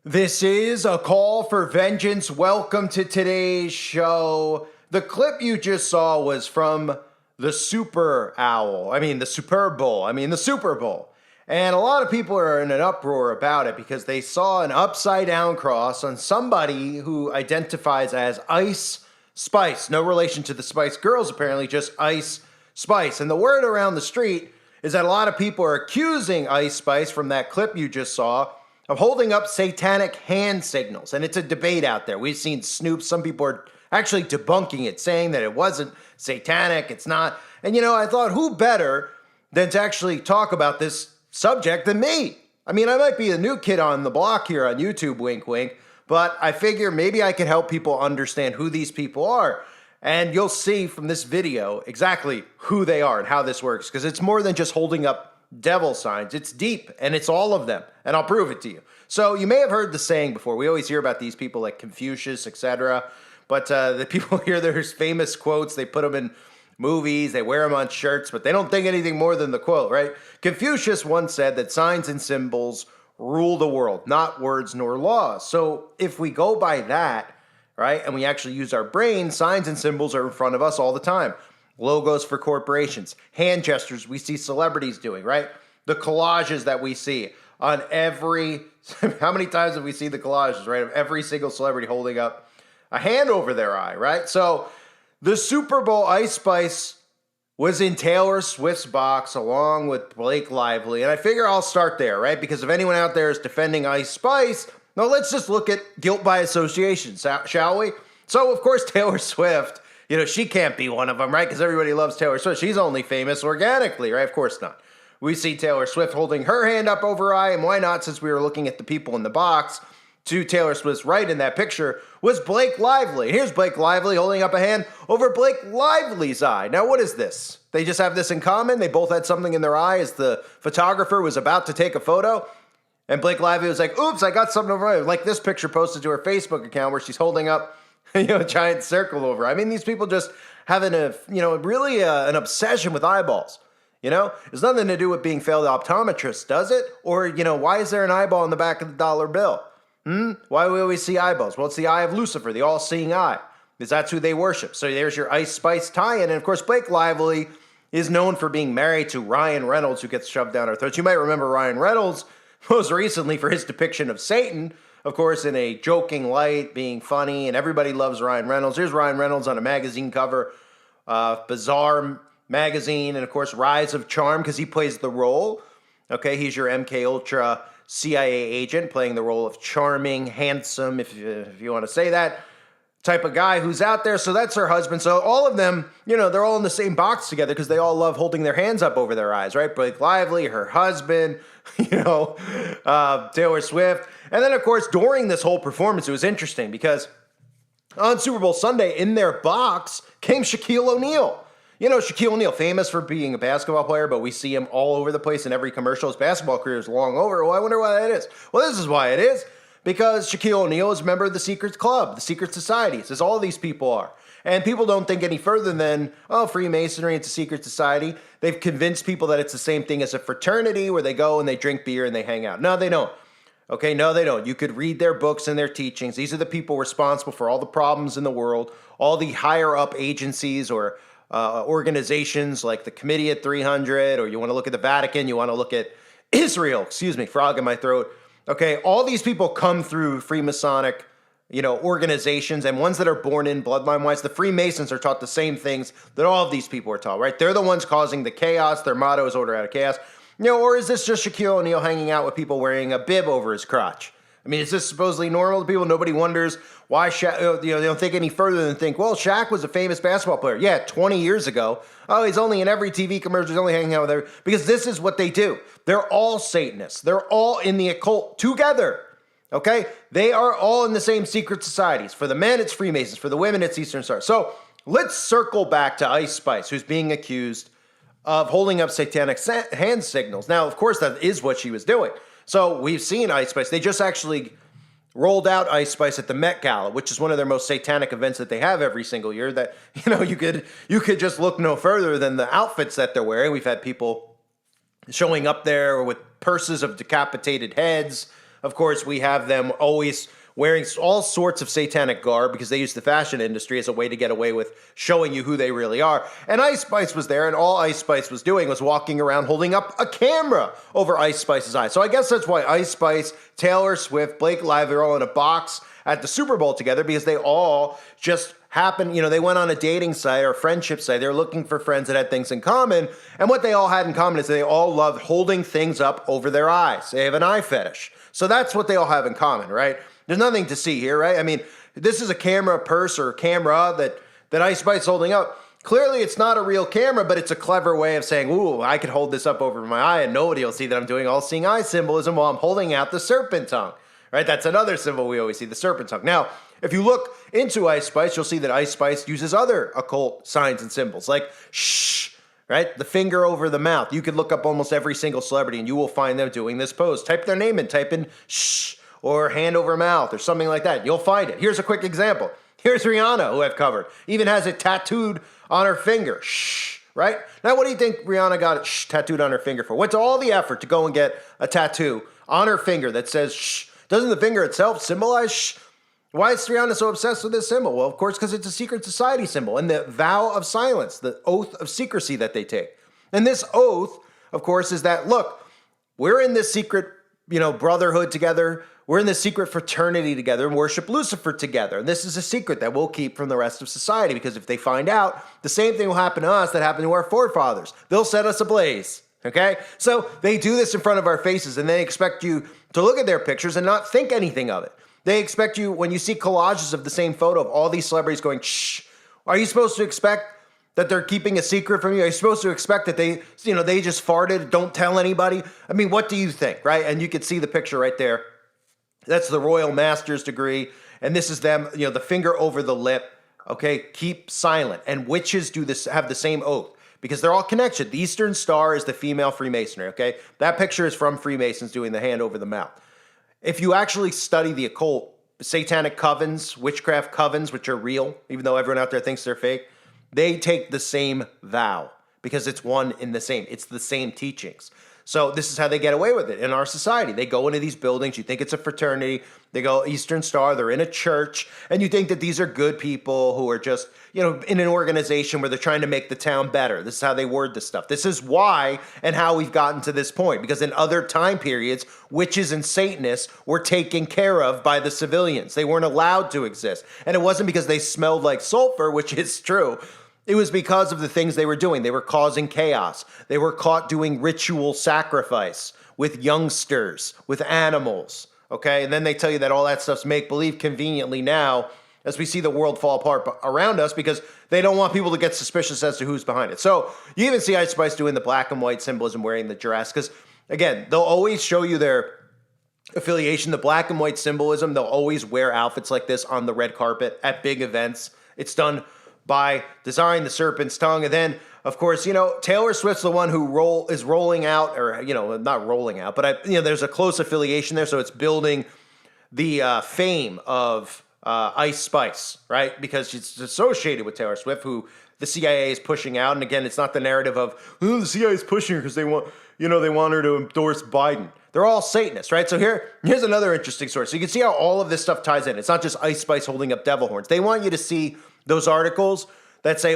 This is a call for vengeance. Welcome to today's show. The clip you just saw was from the Super Bowl. And a lot of people are in an uproar about it because they saw an upside down cross on somebody who identifies as Ice Spice. No relation to the Spice Girls, apparently, just Ice Spice. And the word around the street is that a lot of people are accusing Ice Spice from that clip you just saw of holding up satanic hand signals. And it's a debate out there. We've seen Snoop. Some people are actually debunking it, saying that it wasn't satanic, it's not. And I thought, who better than to actually talk about this subject than me? I mean, I might be a new kid on the block here on YouTube, wink, wink, but I figure maybe I could help people understand who these people are. And you'll see from this video exactly who they are and how this works, because it's more than just holding up devil signs. It's deep, and it's all of them, and I'll prove it to you. So you may have heard the saying before. We always hear about these people like Confucius, etc. But the people hear there's famous quotes. They put them in movies. They wear them on shirts, but they don't think anything more than the quote, right? Confucius once said that signs and symbols rule the world, not words nor laws. So if we go by that, right, and we actually use our brain, signs and symbols are in front of us all the time. Logos for corporations, hand gestures we see celebrities doing, right? The collages that we see on how many times have we seen the collages, right? Of every single celebrity holding up a hand over their eye, right? So the Super Bowl, Ice Spice was in Taylor Swift's box along with Blake Lively. And I figure I'll start there, right? Because if anyone out there is defending Ice Spice, now let's just look at guilt by association, shall we? So, of course, Taylor Swift, she can't be one of them, right? Because everybody loves Taylor Swift. She's only famous organically, right? Of course not. We see Taylor Swift holding her hand up over her eye, and why not, since we were looking at the people in the box? To Taylor Swift's right in that picture was Blake Lively. Here's Blake Lively holding up a hand over Blake Lively's eye. Now, what is this? They just have this in common? They both had something in their eye as the photographer was about to take a photo? And Blake Lively was like, oops, I got something over my eye. Like this picture posted to her Facebook account where she's holding up a giant circle over. I mean, these people just having an obsession with eyeballs. It's nothing to do with being failed optometrists, does it? Or, why is there an eyeball on the back of the dollar bill? Why do we always see eyeballs? Well, it's the eye of Lucifer, the all-seeing eye, because that's who they worship. So there's your Ice Spice tie-in. And, of course, Blake Lively is known for being married to Ryan Reynolds, who gets shoved down our throats. You might remember Ryan Reynolds most recently for his depiction of Satan, of course, in a joking light, being funny, and everybody loves Ryan Reynolds. Here's Ryan Reynolds on a magazine cover, Bizarre magazine, and of course, Rise of Charm, because he plays the role. Okay, he's your MK Ultra CIA agent, playing the role of charming, handsome, if you want to say that, type of guy who's out there. So that's her husband. So all of them, they're all in the same box together because they all love holding their hands up over their eyes, right? Blake Lively, her husband, Taylor Swift. And then, of course, during this whole performance, it was interesting because on Super Bowl Sunday, in their box came Shaquille O'Neal. Shaquille O'Neal, famous for being a basketball player, but we see him all over the place in every commercial. His basketball career is long over. Well, I wonder why that is. Well, this is why it is. Because Shaquille O'Neal is a member of the Secret Club, the Secret Societies, as all these people are. And people don't think any further than, Freemasonry, it's a secret society. They've convinced people that it's the same thing as a fraternity where they go and they drink beer and they hang out. No, they don't. Okay, no, they don't. You could read their books and their teachings. These are the people responsible for all the problems in the world, all the higher up agencies or organizations like the Committee at 300, or you want to look at the Vatican, you want to look at Israel, frog in my throat. Okay, all these people come through Freemasonic, organizations, and ones that are born in bloodline-wise. The Freemasons are taught the same things that all of these people are taught, right? They're the ones causing the chaos. Their motto is order out of chaos. Or is this just Shaquille O'Neal hanging out with people wearing a bib over his crotch? I mean, is this supposedly normal to people? Nobody wonders why Shaq, they don't think any further than think, well, Shaq was a famous basketball player. Yeah, 20 years ago. Oh, he's only in every TV commercial. He's only hanging out with everybody. Because this is what they do. They're all Satanists. They're all in the occult together. Okay? They are all in the same secret societies. For the men, it's Freemasons. For the women, it's Eastern Stars. So let's circle back to Ice Spice, who's being accused of holding up satanic hand signals. Now, of course, that is what she was doing. So we've seen Ice Spice. They just actually rolled out Ice Spice at the Met Gala, which is one of their most satanic events that they have every single year. That you could just look no further than the outfits that they're wearing. We've had people showing up there with purses of decapitated heads, Of course, we have them always wearing all sorts of satanic garb because they use the fashion industry as a way to get away with showing you who they really are. And Ice Spice was there, and all Ice Spice was doing was walking around holding up a camera over Ice Spice's eyes. So I guess that's why Ice Spice, Taylor Swift, Blake Lively are all in a box at the Super Bowl together, because they all just happened, they went on a dating site or a friendship site. They were looking for friends that had things in common. And what they all had in common is they all loved holding things up over their eyes. They have an eye fetish. So that's what they all have in common, right? There's nothing to see here, right? I mean, this is a camera purse or camera that Ice Spice is holding up. Clearly, it's not a real camera, but it's a clever way of saying, ooh, I could hold this up over my eye and nobody will see that I'm doing all-seeing eye symbolism while I'm holding out the serpent tongue, right? That's another symbol we always see, the serpent tongue. Now, if you look into Ice Spice, you'll see that Ice Spice uses other occult signs and symbols, like shh, right? The finger over the mouth. You could look up almost every single celebrity and you will find them doing this pose. Type their name in, type in shh, or hand over mouth, or something like that. You'll find it. Here's a quick example. Here's Rihanna, who I've covered. Even has it tattooed on her finger. Shh, right? Now, what do you think Rihanna got it tattooed on her finger for? Went to all the effort to go and get a tattoo on her finger that says shh. Doesn't the finger itself symbolize shh? Why is Rihanna so obsessed with this symbol? Well, of course, because it's a secret society symbol, and the vow of silence, the oath of secrecy that they take. And this oath, of course, is that, look, we're in this secret, brotherhood together. We're in this secret fraternity together and worship Lucifer together. And this is a secret that we'll keep from the rest of society, because if they find out, the same thing will happen to us that happened to our forefathers. They'll set us ablaze, okay? So they do this in front of our faces, and they expect you to look at their pictures and not think anything of it. They expect you, when you see collages of the same photo of all these celebrities going, shh, are you supposed to expect that they're keeping a secret from you? Are you supposed to expect that they just farted, don't tell anybody? I mean, what do you think, right? And you can see the picture right there. That's the royal master's degree. And this is them, the finger over the lip. Okay, keep silent. And witches do this, have the same oath, because they're all connected. The Eastern Star is the female Freemasonry, okay? That picture is from Freemasons doing the hand over the mouth. If you actually study the occult, satanic covens, witchcraft covens, which are real, even though everyone out there thinks they're fake, they take the same vow because it's one in the same. It's the same teachings. So this is how they get away with it in our society. They go into these buildings. You think it's a fraternity. They go Eastern Star. They're in a church. And you think that these are good people who are just, in an organization where they're trying to make the town better. This is how they word this stuff. This is why and how we've gotten to this point. Because in other time periods, witches and Satanists were taken care of by the civilians. They weren't allowed to exist. And it wasn't because they smelled like sulfur, which is true. It was because of the things they were doing. They were causing chaos. They were caught doing ritual sacrifice with youngsters, with animals, okay? And then they tell you that all that stuff's make-believe conveniently now as we see the world fall apart around us, because they don't want people to get suspicious as to who's behind it. So you even see Ice Spice doing the black and white symbolism, wearing the dress, because, again, they'll always show you their affiliation, the black and white symbolism. They'll always wear outfits like this on the red carpet at big events. It's done by design, the serpent's tongue. And then, of course, Taylor Swift's the one who is rolling out, or, not rolling out, but there's a close affiliation there. So it's building the fame of Ice Spice, right? Because she's associated with Taylor Swift, who the CIA is pushing out. And again, it's not the narrative of, oh, the CIA is pushing her because they want her to endorse Biden. They're all Satanists, right? So here's another interesting story. So you can see how all of this stuff ties in. It's not just Ice Spice holding up devil horns. They want you to see those articles that say,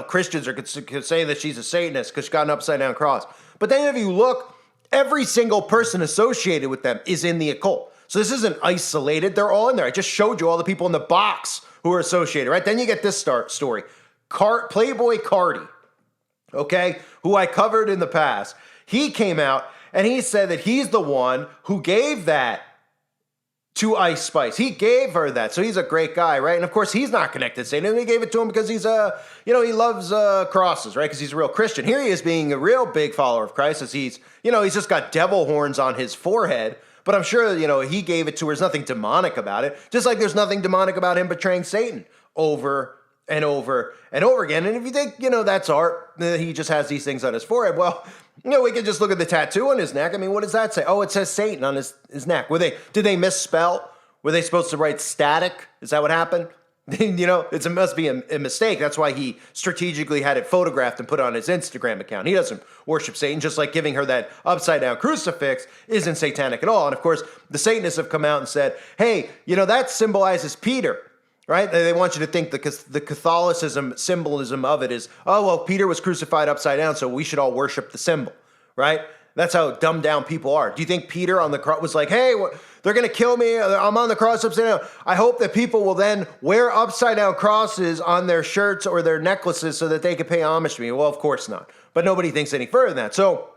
Christians could say that she's a Satanist because she got an upside-down cross. But then if you look, every single person associated with them is in the occult. So this isn't isolated. They're all in there. I just showed you all the people in the box who are associated, right? Then you get this story. Playboy Cardi, okay, who I covered in the past. He came out and he said that he's the one who gave that to Ice Spice. He gave her that. So he's a great guy, right? And of course, he's not connected to Satan. He gave it to him because he's he loves crosses, right? Because he's a real Christian. Here he is being a real big follower of Christ, as he's just got devil horns on his forehead. But I'm sure, he gave it to her. There's nothing demonic about it. Just like there's nothing demonic about him betraying Satan over and over and over again. And if you think, that's art, he just has these things on his forehead. Well, we can just look at the tattoo on his neck. I mean, what does that say? Oh, it says Satan on his neck. Did they misspell? Were they supposed to write static? Is that what happened? It must be a mistake. That's why he strategically had it photographed and put on his Instagram account. He doesn't worship Satan, just like giving her that upside down crucifix isn't satanic at all. And of course, the Satanists have come out and said, hey, that symbolizes Peter, right? They want you to think the Catholicism symbolism of it is, oh, well, Peter was crucified upside down, so we should all worship the symbol, right? That's how dumbed down people are. Do you think Peter on the cross was like, hey, they're going to kill me. I'm on the cross upside down. I hope that people will then wear upside down crosses on their shirts or their necklaces so that they can pay homage to me. Well, of course not. But nobody thinks any further than that. So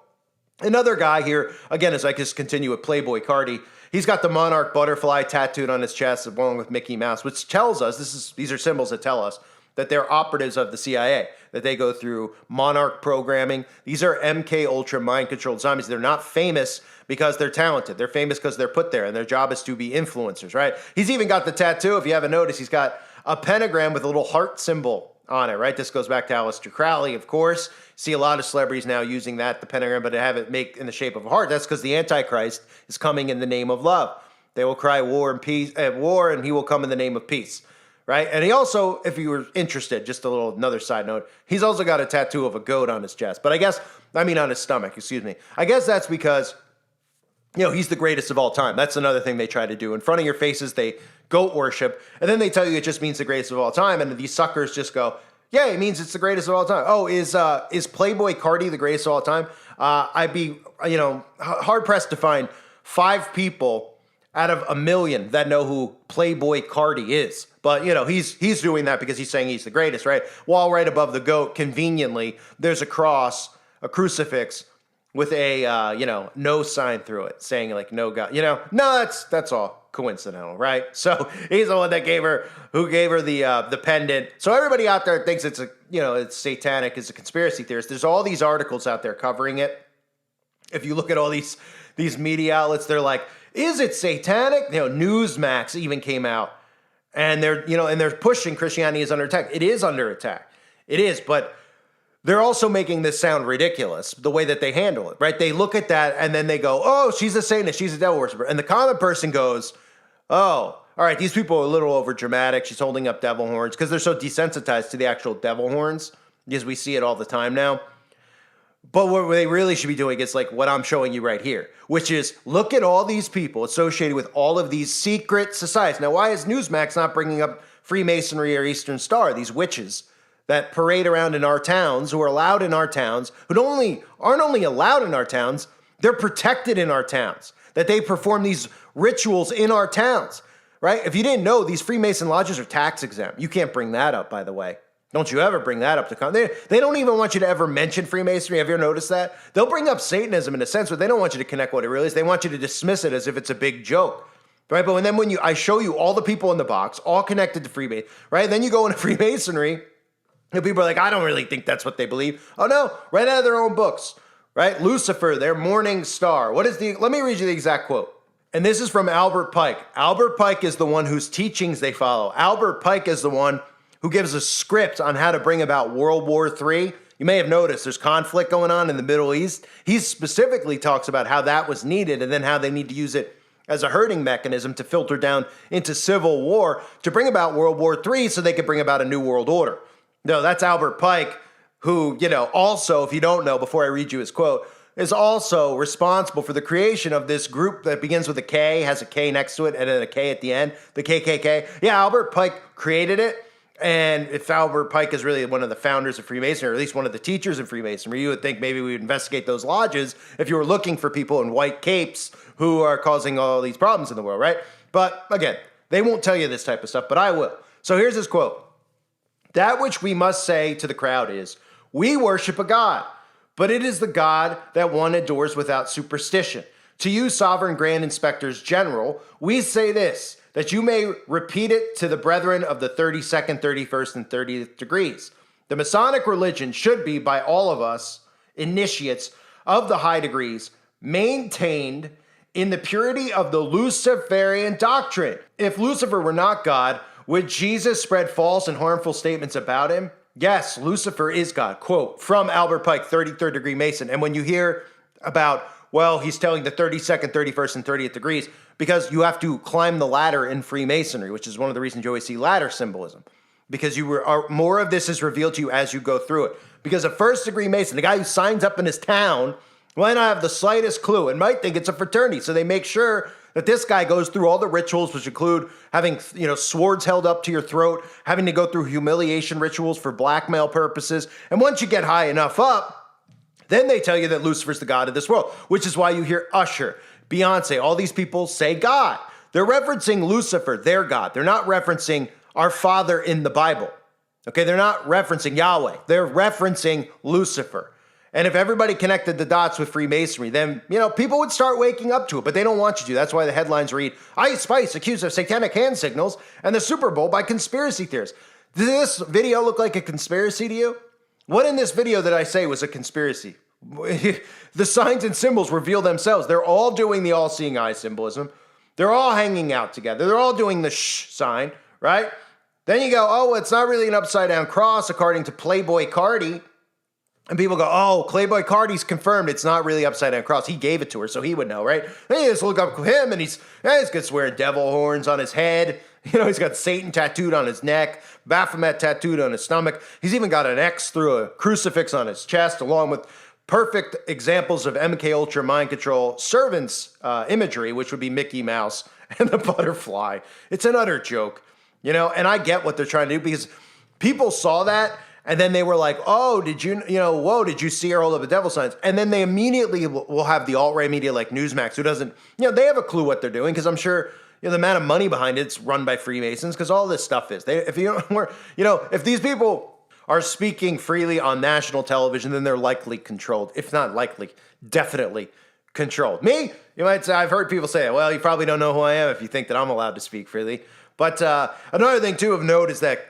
another guy here, again, as I just continue with Playboy Cardi, he's got the monarch butterfly tattooed on his chest along with Mickey Mouse, which tells us, these are symbols that tell us that they're operatives of the CIA, that they go through monarch programming. These are MK Ultra mind-controlled zombies. They're not famous because they're talented. They're famous because they're put there, and their job is to be influencers, right? He's even got the tattoo, if you haven't noticed, he's got a pentagram with a little heart symbol on it, right? This goes back to Aleister Crowley, of course. See a lot of celebrities now using that, the pentagram, but to have it make in the shape of a heart. That's because the Antichrist is coming in the name of love. They will cry war and peace, war, and he will come in the name of peace. Right? And he also, if you were interested, just another side note, he's also got a tattoo of a goat on his chest. But on his stomach, excuse me. I guess that's because, he's the greatest of all time. That's another thing they try to do. In front of your faces, they goat worship. And then they tell you it just means the greatest of all time. And these suckers just go, yeah, it means it's the greatest of all time. Oh, is Playboy Cardi the greatest of all time? I'd be, hard-pressed to find 5 people out of 1 million that know who Playboy Cardi is. But, he's doing that because he's saying he's the greatest, right? While right above the goat, conveniently, there's a cross, a crucifix with a, no sign through it saying like, no God, no, that's all coincidental, right? So he's the one that gave her the pendant. So everybody out there thinks it's it's satanic, it's a conspiracy theorist. There's all these articles out there covering it. If you look at all these media outlets, they're like, is it satanic? Newsmax even came out. And they're pushing Christianity is under attack. It is under attack. It is, but they're also making this sound ridiculous, the way that they handle it, right? They look at that and then they go, oh, she's a Satanist, she's a devil worshiper. And the common person goes, oh, all right, these people are a little over dramatic. She's holding up devil horns because they're so desensitized to the actual devil horns because we see it all the time now. But what they really should be doing is like what I'm showing you right here, which is look at all these people associated with all of these secret societies. Now, why is Newsmax not bringing up Freemasonry or Eastern Star, these witches that parade around in our towns, who are allowed in our towns, who aren't only allowed in our towns, they're protected in our towns, that they perform these rituals in our towns, right? If you didn't know, these Freemason lodges are tax exempt. You can't bring that up, by the way. Don't you ever bring that up to they don't even want you to ever mention Freemasonry. Have you ever noticed that? They'll bring up Satanism in a sense, but they don't want you to connect what it really is. They want you to dismiss it as if it's a big joke, right? But then I show you all the people in the box, all connected to Freemasonry, right? Then you go into Freemasonry, and people are like, I don't really think that's what they believe. Oh no, right out of their own books, right? Lucifer, their morning star. Let me read you the exact quote. And this is from Albert Pike. Albert Pike is the one whose teachings they follow. Albert Pike is the one who gives a script on how to bring about World War III. You may have noticed there's conflict going on in the Middle East. He specifically talks about how that was needed and then how they need to use it as a herding mechanism to filter down into civil war to bring about World War III so they could bring about a new world order. No, that's Albert Pike, who, also, if you don't know, before I read you his quote, is also responsible for the creation of this group that begins with a K, has a K next to it, and then a K at the end, the KKK. Yeah, Albert Pike created it. And if Albert Pike is really one of the founders of Freemasonry, or at least one of the teachers of Freemasonry, you would think maybe we would investigate those lodges if you were looking for people in white capes who are causing all these problems in the world, right? But again, they won't tell you this type of stuff, but I will. So here's his quote. That which we must say to the crowd is, we worship a God, but it is the God that one adores without superstition. To you, sovereign grand inspectors general, we say this, that you may repeat it to the brethren of the 32nd, 31st, and 30th degrees. The Masonic religion should be, by all of us, initiates of the high degrees, maintained in the purity of the Luciferian doctrine. If Lucifer were not God, would Jesus spread false and harmful statements about him? Yes, Lucifer is God. Quote, from Albert Pike, 33rd degree Mason. And when you hear about, well, he's telling the 32nd, 31st, and 30th degrees, because you have to climb the ladder in Freemasonry, which is one of the reasons you always see ladder symbolism, because more of this is revealed to you as you go through it. Because a first degree Mason, the guy who signs up in his town, might not have the slightest clue and might think it's a fraternity. So they make sure that this guy goes through all the rituals, which include having, swords held up to your throat, having to go through humiliation rituals for blackmail purposes. And once you get high enough up, then they tell you that Lucifer's the god of this world, which is why you hear Usher, Beyonce, all these people say God. They're referencing Lucifer, their God. They're not referencing our Father in the Bible. Okay, they're not referencing Yahweh. They're referencing Lucifer. And if everybody connected the dots with Freemasonry, then, people would start waking up to it, but they don't want you to. That's why the headlines read, Ice Spice accused of satanic hand signals and the Super Bowl by conspiracy theorists. Does this video look like a conspiracy to you? What in this video did I say was a conspiracy? The signs and symbols reveal themselves. They're all doing the all-seeing eye symbolism. They're all hanging out together. They're all doing the shh sign, right? Then you go, oh, it's not really an upside-down cross, according to Playboy Cardi. And people go, oh, Playboy Cardi's confirmed it's not really upside-down cross. He gave it to her, so he would know, right? Then you just look up him, and he's got wearing devil horns on his head. He's got Satan tattooed on his neck, Baphomet tattooed on his stomach. He's even got an X through a crucifix on his chest, along with perfect examples of MK Ultra mind control servants imagery, which would be Mickey Mouse and the butterfly. It's an utter joke. And I get what they're trying to do, because people saw that and then they were like, oh, did you see her hold up the devil signs? And then they immediately will have the alt-right media like Newsmax, who doesn't, they have a clue what they're doing, because I'm sure the amount of money behind it's run by Freemasons, because all this stuff is. If these people are speaking freely on national television, then they're likely controlled. If not likely, definitely controlled. Me, you might say, I've heard people say, well, you probably don't know who I am if you think that I'm allowed to speak freely. But another thing, too, of note is that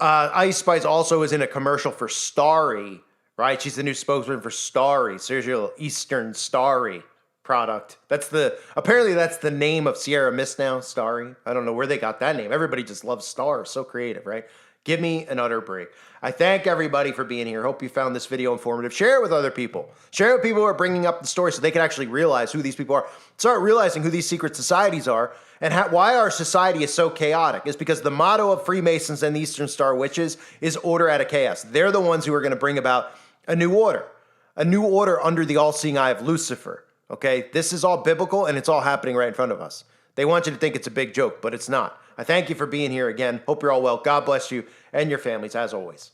Ice Spice also is in a commercial for Starry, right? She's the new spokesman for Starry, Sergio Eastern Starry product. Apparently that's the name of Sierra Mist now, Starry. I don't know where they got that name. Everybody just loves Star. So creative, right? Give me an utter break. I thank everybody for being here. Hope you found this video informative. Share it with other people. Share it with people who are bringing up the story so they can actually realize who these people are. Start realizing who these secret societies are and why our society is so chaotic. It's because the motto of Freemasons and the Eastern Star Witches is order out of chaos. They're the ones who are going to bring about a new order under the all-seeing eye of Lucifer. Okay, this is all biblical and it's all happening right in front of us. They want you to think it's a big joke, but it's not. I thank you for being here again. Hope you're all well. God bless you and your families, as always.